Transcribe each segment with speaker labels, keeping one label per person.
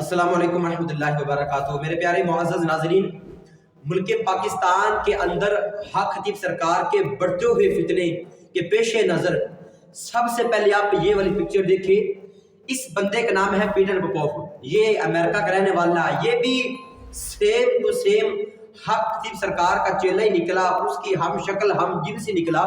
Speaker 1: السلام علیکم ورحمۃ اللہ وبرکاتہ۔ میرے پیارے معزز ناظرین، ملک پاکستان کے اندر حق خطیب سرکار کے بڑھتے ہوئے فتنے کے پیش نظر سب سے پہلے آپ یہ والی پکچر دیکھیں۔ اس بندے کا نام ہے پیٹر پوپوف، یہ امریکہ کا رہنے والا، یہ بھی سیم ٹو سیم حق خطیب سرکار کا چیلا ہی نکلا، اس کی ہم شکل ہم جنسی نکلا۔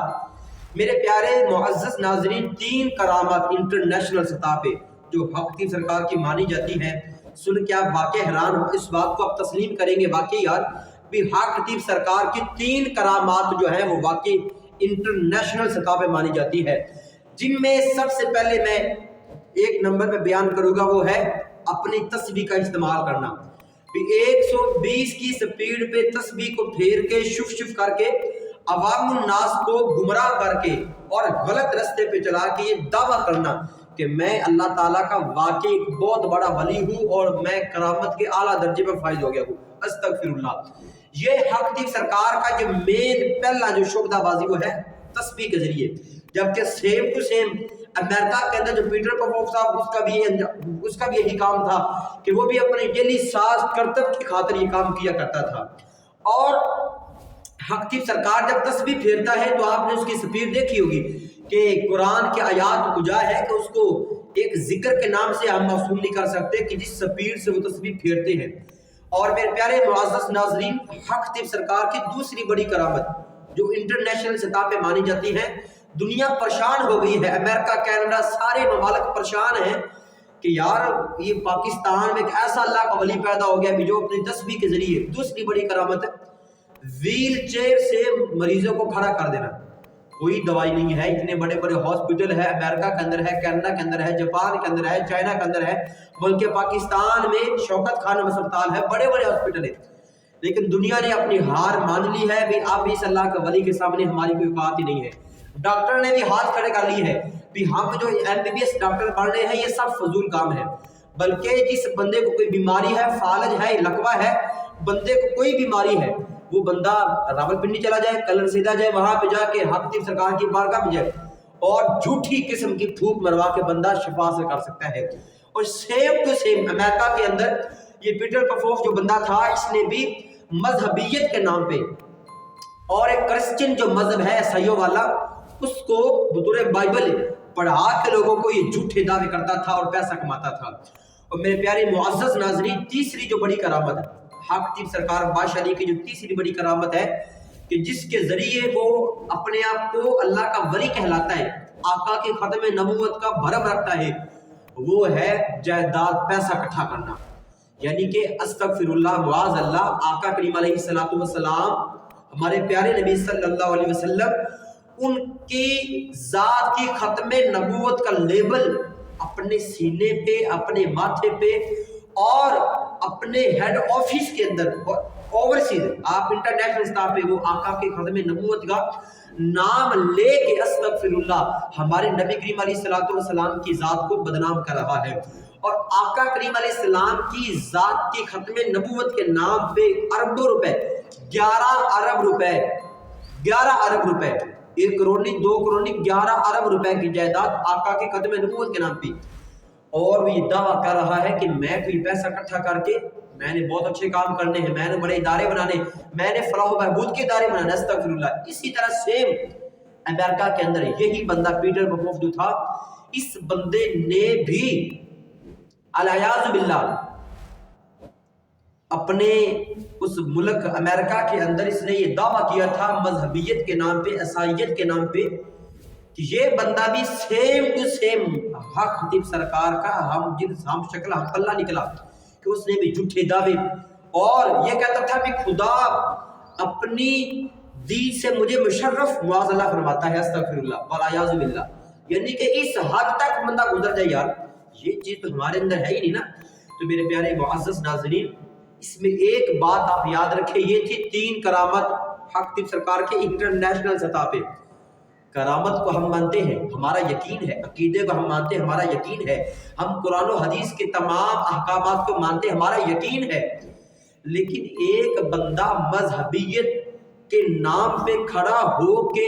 Speaker 1: میرے پیارے معزز ناظرین، 3 کرامات انٹرنیشنل سطح پہ جو حق خطیب سرکار کی مانی جاتی ہیں، سن کے آپ واقعی حیران ہو، اس بات کو آپ تسلیم کریں گے واقعی یار بھی حق خطیب سرکار کی 3 کرامات جو ہیں وہ واقعی انٹرنیشنل سطح پہ مانی جاتی ہے، جن میں سب سے پہلے میں ایک نمبر پہ بیان کروں گا، وہ ہے اپنی تسبیح کا استعمال کرنا۔ 120 کی سپیڈ پہ تسبیح کو پھیر کے شف شف کر کے عوام الناس کو گمراہ کر کے اور غلط رستے پہ چلا کے یہ دعویٰ کرنا کہ میں اللہ تعالیٰ کا واقعی ایک بہت بڑا ولی ہوں اور میں کرامت کے اعلیٰ درجے پہ فائز ہو گیا ہوں، استغفر اللہ۔ یہ حق خطیب سرکار کا جو مین پہلا جو شعبہ بازی وہ ہے تسبیح کے ذریعے، جبکہ سیم ٹو سیم امریکہ کے اندر جو پیٹر پوپوف صاحب اس کا بھی یہی کام تھا کہ وہ بھی اپنے ڈیلی ساز کرتب کی خاطر یہ کام کیا کرتا تھا۔ اور حق خطیب سرکار جب تسبیح پھیرتا ہے تو آپ نے اس کی سپیڈ دیکھی ہوگی کہ قرآن کے آیات کجا ہے کہ اس کو ایک ذکر کے نام سے ہم موصول نہیں کر سکتے کہ جس سپیڈ سے وہ تسبیح پھیرتے ہیں۔ اور میرے پیارے معزز ناظرین، حق خطیب سرکار کی دوسری بڑی کرامت جو انٹرنیشنل سطح پہ مانی جاتی ہے، دنیا پریشان ہو گئی ہے، امریکہ، کینیڈا، سارے ممالک پریشان ہیں کہ یار یہ پاکستان میں ایک ایسا اللہ کا ولی پیدا ہو گیا بھی جو اپنی تسبیح کے ذریعے، دوسری بڑی کرامت ہے ویل چیئر سے مریضوں کو کھڑا کر دینا۔ کوئی دوائی نہیں ہے، اتنے بڑے بڑے ہاسپٹل ہے، امریکہ کے اندر ہے، کینیڈا کے اندر ہے، جاپان کے اندر ہے، چائنا کے اندر ہے، ملک پاکستان میں شوکت خانم اسپتال ہے، بڑے بڑے ہاسپٹل ہیں، لیکن دنیا نے اپنی ہار مان لی ہے بھی اب اس اللہ کے ولی کے سامنے ہماری کوئی اوقات ہی نہیں ہے۔ ڈاکٹر نے بھی ہاتھ کھڑے کر لی ہے بھی ہم جو MBBS ڈاکٹر بن رہے ہیں یہ سب فضول کام ہے، بلکہ جس بندے کو کوئی بیماری ہے، فالج ہے، لقوہ ہے، بندے کو کوئی بیماری ہے، وہ بندہ راولپنڈی چلا جائے، کلر سیدھا جائے، وہاں پہ جا کے حق خطیب سرکار کی بارگاہ میں جائے اور جھوٹی قسم کی پھوک مروا کے بندہ شفا حاصل کر سکتا ہے۔ اور سیم ٹو سیم امریکہ کے اندر یہ پیٹر پوپوف جو بندہ تھا، اس نے بھی مذہبیت کے نام پہ اور ایک کرسچن جو مذہب ہے عیسائیوں والا، اس کو بطور بائبل پڑھا کے لوگوں کو یہ جھوٹے دعوے کرتا تھا اور پیسہ کماتا تھا۔ اور میرے پیارے معزز ناظرین، تیسری جو بڑی کرامت ہے حق خطیب سرکار بادشاہ علی کی جو تیسری بڑی کرامت ہے کہ جس کے ذریعے وہ اپنے آپ کو اللہ کا ولی کہلاتا ہے، آقا کے ختم نبوت کا بھرم رکھتا ہے، وہ ہے جائیداد پیسہ اکٹھا کرنا۔ یعنی کہ استغفر اللہ، معاذ اللہ، آقا کریم علیہ السلام ہمارے پیارے نبی صلی اللہ علیہ وسلم ان کی ذات کی ختم نبوت کا لیبل اپنے سینے پہ، اپنے ماتھے پہ اور اپنے ہیڈ آفس کے اندر اوورسیز آپ انٹرنیشنل سطح پہ وہ آقا کے ختم نبوت کا نام لے کے استغفر اللہ ہمارے نبی کریم علیہ السلام کی ذات کو بدنام کر رہا ہے۔ اور آقا کریم علیہ السلام کی ذات کی ختم نبوت کے نام پہ اربوں روپے، 11 ارب روپے، 11 ارب روپے، 1 کروڑ نہیں، 2 کروڑ نہیں، 11 ارب روپے کی جائیداد آقا کے ختم نبوت کے نام پہ، اور وہ یہ دعویٰ کر رہا ہے کہ میں کوئی پیسہ اکٹھا کر کے میں نے بہت اچھے کام کرنے ہیں، میں نے بڑے ادارے بنانے، میں نے فلاح و بہبود کے ادارے بنانے، استغفر اللہ۔ اسی طرح سیم امریکہ کے اندر یہی بندہ پیٹر پوپوف جو تھا، اس بندے نے بھی الیاذ باللہ اپنے اس ملک امریکہ کے اندر اس نے یہ دعویٰ کیا تھا مذہبیت کے نام پہ، عیسائیت کے نام پہ، کہ یہ بندہ بھی سیم ٹو سیم حق خطیب سرکار کا ہم جنس ہم شکل ہم پلہ نکلا، کہ اس نے بھی جھوٹے دعوے اور یہ کہتا تھا کہ خدا اپنی دین سے مجھے مشرف، معاذ اللہ فرماتا ہے استغفر اللہ والیاذ باللہ، یعنی کہ اس حد تک بندہ گزر جائے یار، یہ چیز تو ہمارے اندر ہے ہی نہیں نا۔ تو میرے پیارے معزز ناظرین، اس میں ایک بات آپ یاد رکھیں، یہ تھی 3 کرامت حق خطیب سرکار کے انٹرنیشنل سطح پہ۔ کرامت کو ہم مانتے ہیں، ہمارا یقین ہے، عقیدے کو ہم مانتے ہیں، ہمارا یقین ہے، ہم قرآن و حدیث کے تمام احکامات کو مانتے ہیں، ہمارا یقین ہے، لیکن ایک بندہ مذہبیت کے نام پہ کھڑا ہو کے